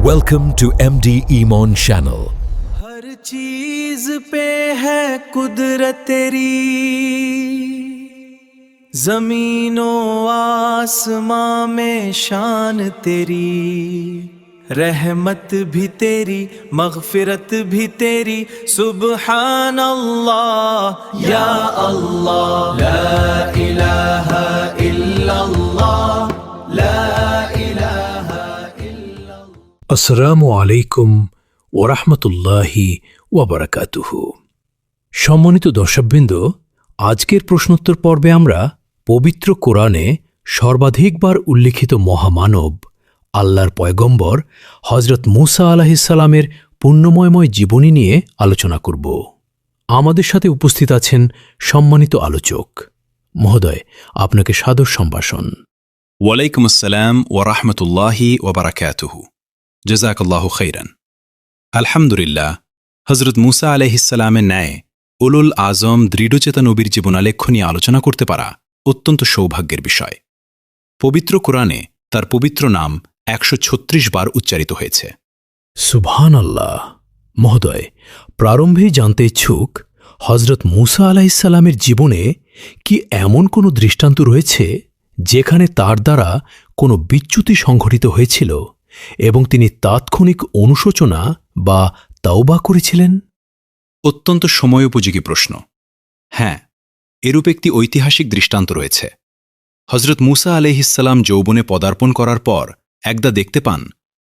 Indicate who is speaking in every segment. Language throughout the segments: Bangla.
Speaker 1: Welcome to MD Iman Channel.
Speaker 2: हर चीज पे है कुदरत तेरी, जमीनों आसमां में शान तेरी, रहमत भी तेरी मगफिरत भी तेरी, सुबहान अल्लाह या अल्लाह, ला इलाहा इल्लल्लाह, ला इलाहा इल्लल्लाह।
Speaker 3: আসসালামু আলাইকুম ওরহমতুল্লাহি ওয়াবারাকাতুহু। সম্মানিত দর্শকবৃন্দ, আজকের প্রশ্নোত্তর পর্বে আমরা পবিত্র কোরআনে সর্বাধিকবার উল্লিখিত মহামানব আল্লাহর পয়গম্বর হজরত মুসা আলাইহিসসালামের পুণ্যময়ময় জীবনী নিয়ে আলোচনা করব। আমাদের সাথে উপস্থিত আছেন সম্মানিত আলোচক মহোদয়, আপনাকে সাদর সম্ভাষণ।
Speaker 4: ওয়ালাইকুম আসসালাম ওয়া রাহমাতুল্লাহি ওয়া বারাকাতুহু। জাযাকাল্লাহু খাইরান। আলহামদুলিল্লাহ, হযরত মুসা আলাইহিসসালামের ন্যায় উলুল আজম দৃঢ়চেতা নবীর জীবনালেখ্য নিয়ে আলোচনা করতে পারা অত্যন্ত সৌভাগ্যের বিষয়। পবিত্র কোরআনে তার পবিত্র নাম ১৩৬ বার উচ্চারিত হয়েছে।
Speaker 3: সুবহানাল্লাহ। মহোদয়, প্রারম্ভেই জানতে ইচ্ছুক, হজরত মুসা আলাইহিসসালামের জীবনে কি এমন কোনো দৃষ্টান্ত রয়েছে যেখানে তার দ্বারা কোনো বিচ্যুতি সংঘটিত হয়েছিল এবং তিনি তাৎক্ষণিক অনুশোচনা বা তাওবা করেছিলেন?
Speaker 4: অত্যন্ত সময়োপযোগী প্রশ্ন। হ্যাঁ, এরূপ একটি ঐতিহাসিক দৃষ্টান্ত রয়েছে। হজরত মুসা আলাইহিসসালাম যৌবনে পদার্পণ করার পর একদা দেখতে পান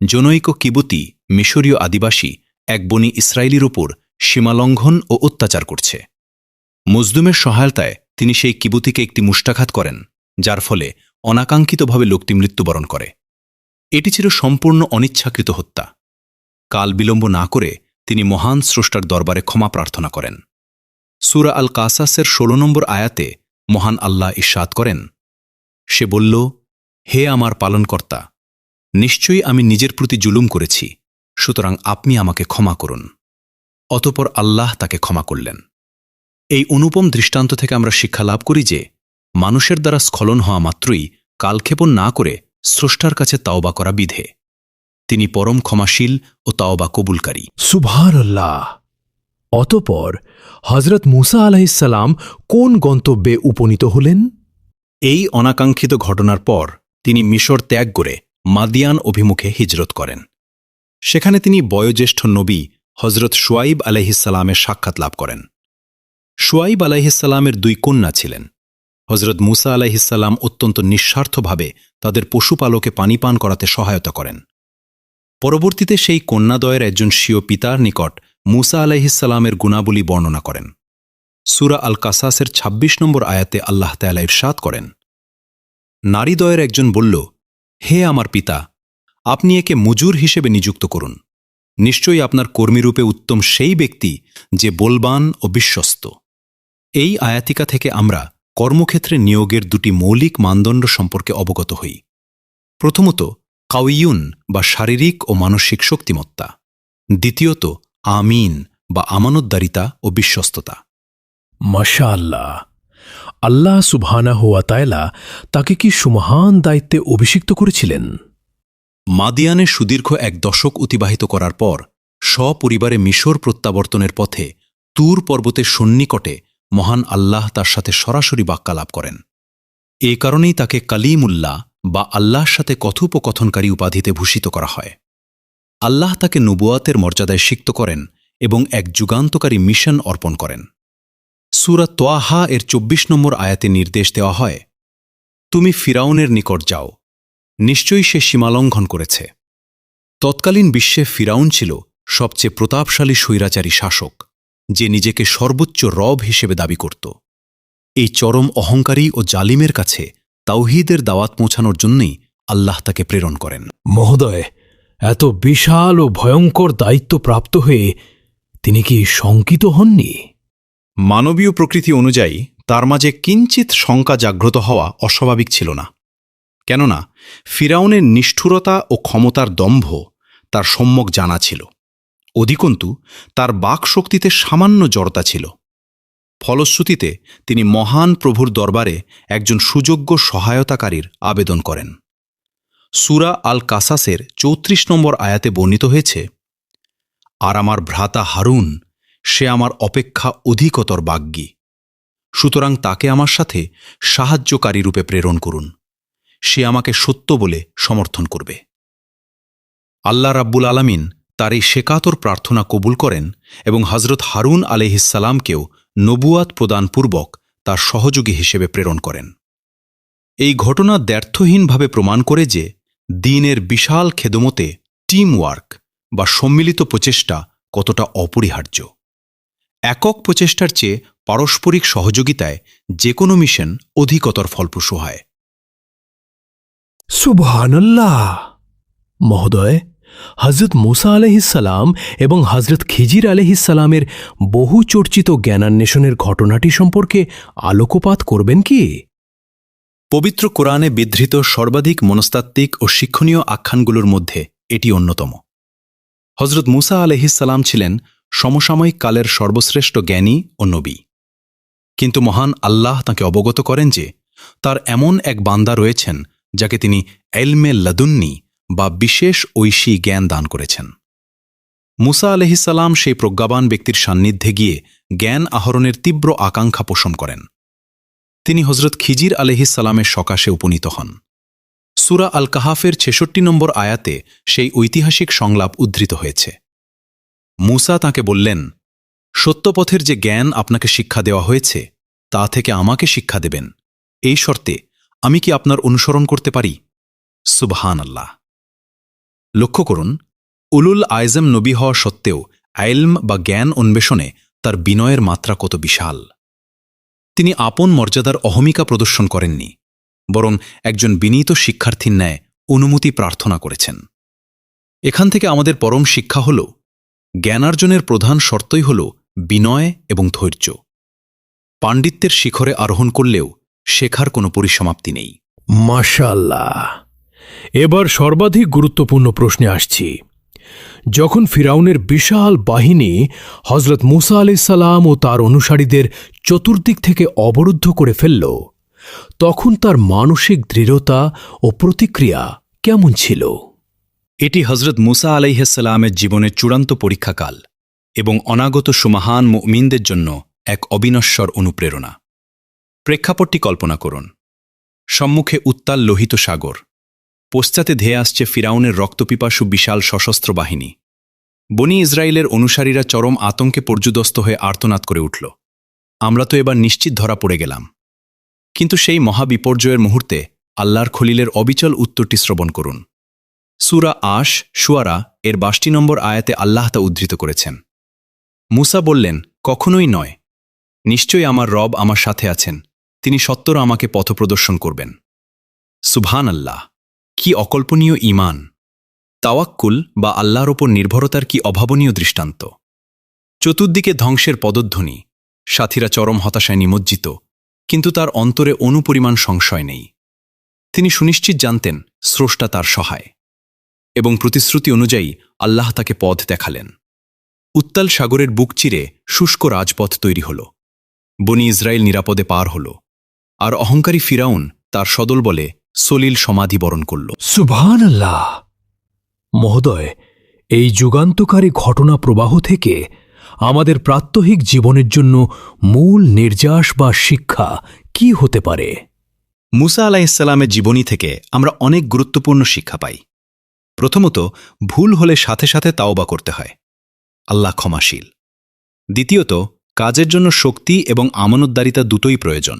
Speaker 4: জনৈক কিবুতি মিশরীয় আদিবাসী এক বনি ইসরায়েলির উপর সীমালঙ্ঘন ও অত্যাচার করছে। মজলুমের সহায়তায় তিনি সেই কিবুতিকে একটি মুষ্টাঘাত করেন, যার ফলে অনাকাঙ্ক্ষিতভাবে লোকটি মৃত্যুবরণ করে। এটি ছিল সম্পূর্ণ অনিচ্ছাকৃত হত্যা। কাল বিলম্ব না করে তিনি মহান স্রষ্টার দরবারে ক্ষমা প্রার্থনা করেন। সূরা আল কাসাসের ১৬ নম্বর আয়াতে মহান আল্লাহ ইরশাদ করেন, সে বলল, হে আমার পালনকর্তা, নিশ্চয়ই আমি নিজের প্রতি জুলুম করেছি, সুতরাং আপনি আমাকে ক্ষমা করুন। অতঃপর আল্লাহ তাকে ক্ষমা করলেন। এই অনুপম দৃষ্টান্ত থেকে আমরা শিক্ষা লাভ করি যে মানুষের দ্বারা স্খলন হওয়া মাত্রই কালক্ষেপণ না করে স্রষ্টার কাছে তাওবা করা বিধে। তিনি পরম ক্ষমাশীল ও তাওবা কবুলকারী।
Speaker 3: সুবহানাল্লাহ। অতঃপর হজরত মুসা আলাইহিসসালাম কোন গন্তব্যে উপনীত হলেন?
Speaker 4: এই অনাকাঙ্ক্ষিত ঘটনার পর তিনি মিশর ত্যাগ করে মাদিয়ান অভিমুখে হিজরত করেন। সেখানে তিনি বয়োজ্যেষ্ঠ নবী হজরত শুয়াইব আলাইহিসসালামের সাক্ষাৎ লাভ করেন। শুয়াইব আলাইহিসসালামের ২ কন্যা ছিলেন। হজরত মুসা আলাইহিসসালাম অত্যন্ত নিঃস্বার্থভাবে তাদের পশুপালকে পানি পান করাতে সহায়তা করেন। পরবর্তীতে সেই কন্যাদ্বয়ের একজন স্বীয় পিতার নিকট মুসা আলাইহিসসালামের গুণাবলী বর্ণনা করেন। সূরা আল কাসাসের ২৬ নম্বর আয়াতে আল্লাহ তাআলা ইরশাদ করেন, নারীদ্বয়ের একজন বলল, হে আমার পিতা, আপনি একে মজুর হিসেবে নিযুক্ত করুন। নিশ্চয়ই আপনার কর্মীরূপে উত্তম সেই ব্যক্তি যে বলবান ও বিশ্বস্ত। এই আয়াতিকা থেকে আমরা কর্মক্ষেত্রে নিয়োগের ২টি মৌলিক মানদণ্ড সম্পর্কে অবগত হই। প্রথমত, কাউইয়ুন বা শারীরিক ও মানসিক শক্তিমত্তা। দ্বিতীয়ত, আমিন বা আমানতদারিতা ও বিশ্বস্ততা।
Speaker 3: মাশাআল্লাহ। আল্লাহ সুবহানাহু ওয়া তাআলা তাকে কি সুমহান দায়িত্বে অভিষিক্ত করেছিলেন?
Speaker 4: মাদিয়ানে সুদীর্ঘ ১ দশক অতিবাহিত করার পর সপরিবারে মিশর প্রত্যাবর্তনের পথে তুর পর্বতের সন্নিকটে মহান আল্লাহ তার সাথে সরাসরি বাক্যালাপ করেন। এ কারণেই তাকে কালিমুল্লাহ বা আল্লাহর সাথে কথোপকথনকারী উপাধিতে ভূষিত করা হয়। আল্লাহ তাকে নবুয়াতের মর্যাদায় সিক্ত করেন এবং এক যুগান্তকারী মিশন অর্পণ করেন। সূরা তোয়াহা এর ২৪ নম্বর আয়াতে নির্দেশ দেওয়া হয়, তুমি ফিরাউনের নিকট যাও, নিশ্চয়ই সে সীমালঙ্ঘন করেছে। তৎকালীন বিশ্বে ফিরাউন ছিল সবচেয়ে প্রতাপশালী স্বৈরাচারী শাসক, যে নিজেকে সর্বোচ্চ রব হিসেবে দাবি করত। এই চরম অহংকারী ও জালিমের কাছে তাওহীদের দাওয়াত পৌঁছানোর জন্যই আল্লাহ তাকে প্রেরণ করেন।
Speaker 3: মহোদয়, এত বিশাল ও ভয়ঙ্কর দায়িত্ব প্রাপ্ত হয়ে তিনি কি শঙ্কিত হননি?
Speaker 4: মানবীয় প্রকৃতি অনুযায়ী তার মাঝে কিঞ্চিত শঙ্কা জাগ্রত হওয়া অস্বাভাবিক ছিল না। কেননা ফিরাউনের নিষ্ঠুরতা ও ক্ষমতার দম্ভ তার সম্যক জানা ছিল। অধিকন্তু তার বাকশক্তিতে সামান্য জড়তা ছিল। ফলশ্রুতিতে তিনি মহান প্রভুর দরবারে একজন সুযোগ্য সহায়তাকারীর আবেদন করেন। সূরা আল কাসাসের ৩৪ নম্বর আয়াতে বর্ণিত হয়েছে, আর আমার ভ্রাতা হারুন সে আমার অপেক্ষা অধিকতর বাগ্যী, সুতরাং তাকে আমার সাথে সাহায্যকারী রূপে প্রেরণ করুন, সে আমাকে সত্য বলে সমর্থন করবে। আল্লাহ রাব্বুল আলামিন তার এই শেকাতর প্রার্থনা কবুল করেন এবং হজরত হারুন আলাইহিসসালামকেও নবুয়াত প্রদানপূর্বক তার সহযোগী হিসেবে প্রেরণ করেন। এই ঘটনা দ্ব্যর্থহীনভাবে প্রমাণ করে যে দ্বীনের বিশাল খেদমতে টিম ওয়ার্ক বা সম্মিলিত প্রচেষ্টা কতটা অপরিহার্য। একক প্রচেষ্টার চেয়ে পারস্পরিক সহযোগিতায় যে কোনো মিশন অধিকতর ফলপ্রসূ হয়।
Speaker 3: সুবহানাল্লাহ! মহোদয়, হজরত মুসা আলাইহিসসালাম এবং হজরত খিজির আলাইহিসসালামের বহু চর্চিত জ্ঞানান্বেষণের ঘটনাটি সম্পর্কে আলোকপাত করবেন কি?
Speaker 4: পবিত্র কোরআনে বিধৃত সর্বাধিক মনস্তাত্ত্বিক ও শিক্ষণীয় আখ্যানগুলোর মধ্যে এটি অন্যতম। হজরত মুসা আলাইহিসসালাম ছিলেন সমসাময়িক কালের সর্বশ্রেষ্ঠ জ্ঞানী ও নবী, কিন্তু মহান আল্লাহ তাঁকে অবগত করেন যে তার এমন এক বান্দা রয়েছেন যাকে তিনি এলমে লাদুন্নি বা বিশেষ ঐশী জ্ঞান দান করেছেন। মুসা আলাইহিসসালাম সেই প্রজ্ঞাবান ব্যক্তির সান্নিধ্যে গিয়ে জ্ঞান আহরণের তীব্র আকাঙ্ক্ষা পোষণ করেন। তিনি হজরত খিজির আলাইহিসসালামের সকাশে উপনীত হন। সূরা আল কাহাফের ৬৬ নম্বর আয়াতে সেই ঐতিহাসিক সংলাপ উদ্ধৃত হয়েছে। মুসা তাঁকে বললেন, সত্যপথের যে জ্ঞান আপনাকে শিক্ষা দেওয়া হয়েছে তা থেকে আমাকে শিক্ষা দেবেন, এই শর্তে আমি কি আপনার অনুসরণ করতে পারি? সুবহানাল্লাহ! লক্ষ্য করুন, উলুল আয়জম নবী হওয়া সত্ত্বেও ইলম বা জ্ঞান অন্বেষণে তার বিনয়ের মাত্রা কত বিশাল। তিনি আপন মর্যাদার অহমিকা প্রদর্শন করেননি, বরং একজন বিনীত শিক্ষার্থীর ন্যায় অনুমতি প্রার্থনা করেছেন। এখান থেকে আমাদের পরম শিক্ষা হল, জ্ঞানার্জনের প্রধান শর্তই হল বিনয় এবং ধৈর্য। পাণ্ডিত্যের শিখরে আরোহণ করলেও শেখার কোনো পরিসমাপ্তি নেই।
Speaker 3: মাশাআল্লাহ! এবার সর্বাধিক গুরুত্বপূর্ণ প্রশ্নে আসছি। যখন ফিরাউনের বিশাল বাহিনী হজরত মুসা আলাইহিসসালাম ও তার অনুসারীদের চতুর্দিক থেকে অবরুদ্ধ করে ফেলল, তখন তার মানসিক দৃঢ়তা ও প্রতিক্রিয়া কেমন ছিল?
Speaker 4: এটি হজরত মুসা আলাইহিসসালামের জীবনের চূড়ান্ত পরীক্ষাকাল এবং অনাগত সুমহান মুমিনদের জন্য এক অবিনশ্বর অনুপ্রেরণা। প্রেক্ষাপটটি কল্পনা করুন। সম্মুখে উত্তাল লোহিত সাগর, পশ্চাতে ধেয়ে আসছে ফিরাউনের রক্তপিপাসু বিশাল সশস্ত্র বাহিনী। বনি ইসরায়েলের অনুসারীরা চরম আতঙ্কে পর্যুদস্ত হয়ে আর্তনাদ করে উঠল, আমরা তো এবার নিশ্চিত ধরা পড়ে গেলাম। কিন্তু সেই মহাবিপর্যয়ের মুহূর্তে আল্লাহর খলিলের অবিচল উত্তরটি শ্রবণ করুন। সূরা আশ শুআরা এর ৬২ নম্বর আয়াতে আল্লাহ তা উদ্ধৃত করেছেন। মুসা বললেন, কখনোই নয়, নিশ্চয়ই আমার রব আমার সাথে আছেন, তিনি সত্বর আমাকে পথপ্রদর্শন করবেন। সুবহানাল্লাহ! কি অকল্পনীয় ঈমান! তাওয়াক্কুল বা আল্লাহর ওপর নির্ভরতার কি অভাবনীয় দৃষ্টান্ত! চতুর্দিকে ধ্বংসের পদধ্বনি, সাথীরা চরম হতাশায় নিমজ্জিত, কিন্তু তার অন্তরে অনুপরিমাণ সংশয় নেই। তিনি সুনিশ্চিত জানতেন স্রষ্টা তার সহায়, এবং প্রতিশ্রুতি অনুযায়ী আল্লাহ তাকে পথ দেখালেন। উত্তাল সাগরের বুক চিরে শুষ্ক রাজপথ তৈরি হল, বনি ইসরায়েল নিরাপদে পার হল, আর অহংকারী ফিরাউন তার সদলবলে সলিল সমাধি বরণ করল।
Speaker 3: সুবহানাল্লাহ! মহোদয়, এই যুগান্তকারী ঘটনা প্রবাহ থেকে আমাদের প্রাত্যহিক জীবনের জন্য মূল নির্যাস বা শিক্ষা কি হতে পারে?
Speaker 4: মুসা আলাইহিসসালামের জীবনী থেকে আমরা অনেক গুরুত্বপূর্ণ শিক্ষা পাই। প্রথমত, ভুল হলে সাথে সাথে তাওবা করতে হয়, আল্লাহ ক্ষমাশীল। দ্বিতীয়ত, কাজের জন্য শক্তি এবং আমানতদারিতা দুটোই প্রয়োজন।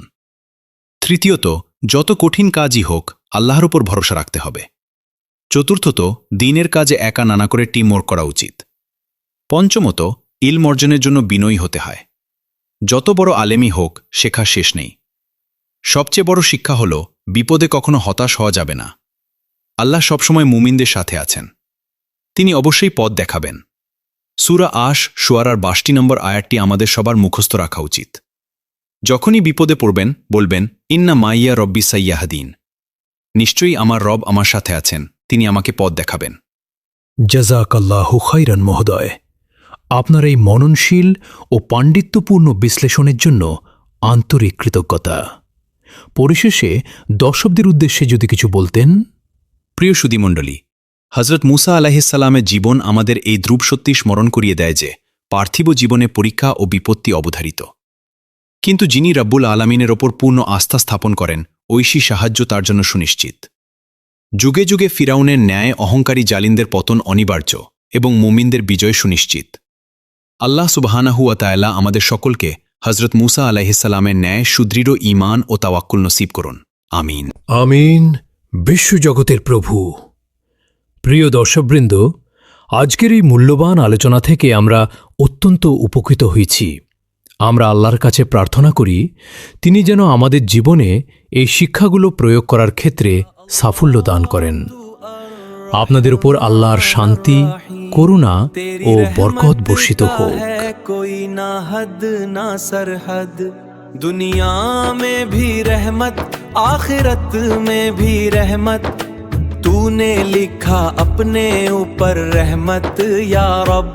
Speaker 4: তৃতীয়ত, যত কঠিন কাজই হোক আল্লাহর উপর ভরসা রাখতে হবে। চতুর্থত, দ্বীনের কাজে একা নানা করে টিম ওয়ার্ক করা উচিত। পঞ্চমত, ইলম অর্জনের জন্য বিনয়ী হতে হয়। যত বড় আলেমই হোক, শেখা শেষ নেই। সবচেয়ে বড় শিক্ষা হল, বিপদে কখনো হতাশ হওয়া যাবে না। আল্লাহ সবসময় মুমিনদের সাথে আছেন, তিনি অবশ্যই পথ দেখাবেন। সূরা আশ শুআরার ৬২ নম্বর আয়াতটি আমাদের সবার মুখস্থ রাখা উচিত। যখনই বিপদে পড়বেন বলবেন, ইন্না মাইয়া রব্বি সাইয়াহাদিন, নিশ্চয়ই আমার রব আমার সাথে আছেন, তিনি আমাকে পথ দেখাবেন।
Speaker 3: জাযাকাল্লাহু খাইরান মহোদয়, আপনার এই মননশীল ও পাণ্ডিত্যপূর্ণ বিশ্লেষণের জন্য আন্তরিক কৃতজ্ঞতা। পরিশেষে দর্শকদের উদ্দেশ্যে যদি কিছু বলতেন।
Speaker 4: প্রিয় সুধীমণ্ডলী, হজরত মুসা আলাহিসাল্লামের জীবন আমাদের এই ধ্রুব সত্যি স্মরণ করিয়ে দেয় যে পার্থিব জীবনে পরীক্ষা ও বিপত্তি অবধারিত, কিন্তু যিনি রব্বুল আলামিনের ওপর পূর্ণ আস্থা স্থাপন করেন ঐশী সাহায্য তার জন্য সুনিশ্চিত। যুগে যুগে ফিরাউনের ন্যায় অহংকারী জালিমদের পতন অনিবার্য এবং মুমিনদের বিজয় সুনিশ্চিত। আল্লাহ সুবহানাহু ওয়া তাআলা আমাদের সকলকে হজরত মুসা আলাইহিসসালামের ন্যায় সুদৃঢ় ঈমান ও তাওয়াক্কুল নসিব করুন। আমিন।
Speaker 3: আমিন। বিশ্বজগতের প্রভু। প্রিয় দর্শকবৃন্দ, আজকের এই মূল্যবান আলোচনা থেকে আমরা অত্যন্ত উপকৃত হয়েছি। আমরা আল্লাহর কাছে প্রার্থনা করি তিনি যেন আমাদের জীবনে এই শিক্ষাগুলো প্রয়োগ করার ক্ষেত্রে সাফল্য দান করেন। আপনাদের উপর আল্লাহর শান্তি, করুণা ও বরকত বর্ষিত হোক।
Speaker 2: कोई ना हद ना सरहद, दुनिया में भी रहमत आखिरत में भी रहमत, तूने लिखा अपने ऊपर रहमत या रब।